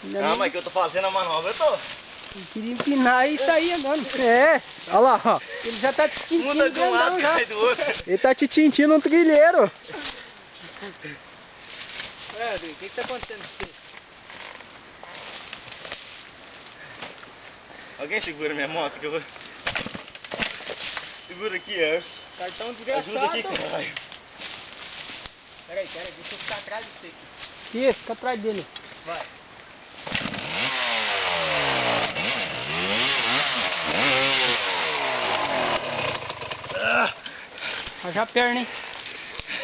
Não, mas que eu tô fazendo a manobra, eu tô. Eu queria empinar isso aí agora. É, olha lá, ó. Ele já tá te tintindo Muda de um lado, já. cai do outro. Ele tá te tintindo um trilheiro. Adri, o que tá acontecendo com você? Alguém segura minha moto que eu vou... Segura aqui, Erso. Cartão desgraçado. Ajuda aqui, caralho. Peraí, deixa eu ficar atrás de você aqui. Isso, fica atrás dele. Vai. Haja a perna, hein?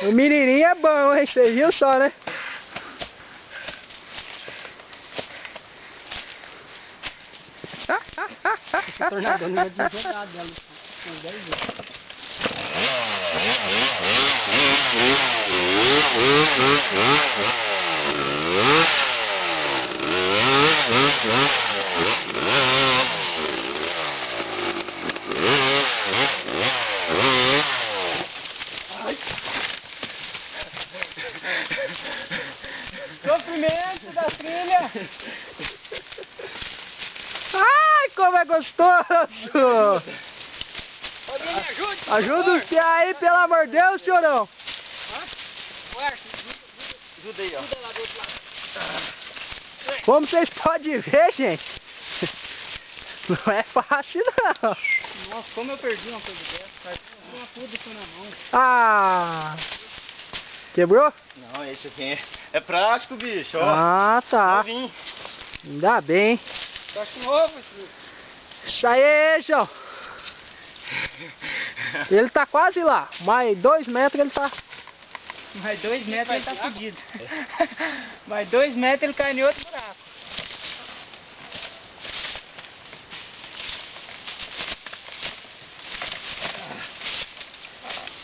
O menininho é bom, hein? Você viu só, né? Esse tornador não vai desjogado dela. Uns 10 vezes. Sofrimento da trilha! Ai, como é gostoso! Alguém me ajude! Ajuda os pés aí, pelo amor de Deus, senhorão! Ajuda aí, ó. Ajuda lá do outro lado. Como vocês podem ver, gente, não é fácil, não. Nossa, como eu perdi uma coisa dessa. Uma tudo isso na mão. Ah! Quebrou? Não, esse aqui é prático, bicho, ó. Ah, tá. Novinho. Ainda bem. Eu acho novo esse. Isso aí, João. Ele tá quase lá. Mais 2 metros ele tá. Mais 2 metros ele tá fudido. Mais 2 metros ele cai em outro buraco.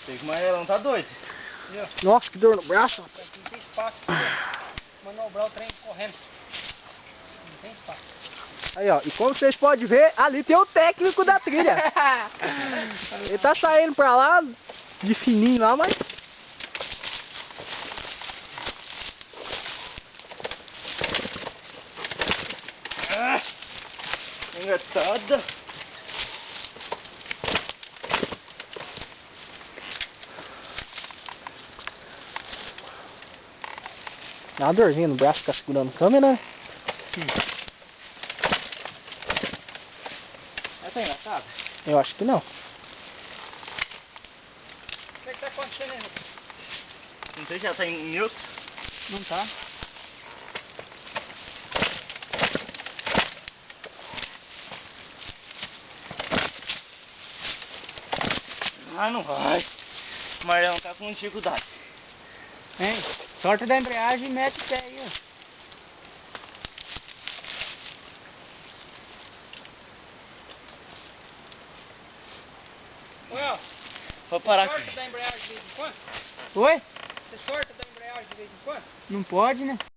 Tem que amarelão, tá doido. Nossa, que dor no braço. Não tem espaço pra manobrar o trem correndo. Não tem espaço. Aí, ó. E como vocês podem ver, ali tem o técnico da trilha. Ele tá saindo pra lá, de fininho lá, mas... Engatada. Dá uma dorzinha no braço, ficar segurando a câmera, né? Já tá engatado? Eu acho que não. O que tá acontecendo aí? Não sei se já tá em neutro. Não tá. Ah, não vai. O amarelão tá com dificuldade. Hein? Sorte da embreagem e mete o pé aí, ó. Ô Elcio, Vou parar você aqui. sorta da embreagem de vez em quando? Oi? Você sorta da embreagem de vez em quando? Não pode, né?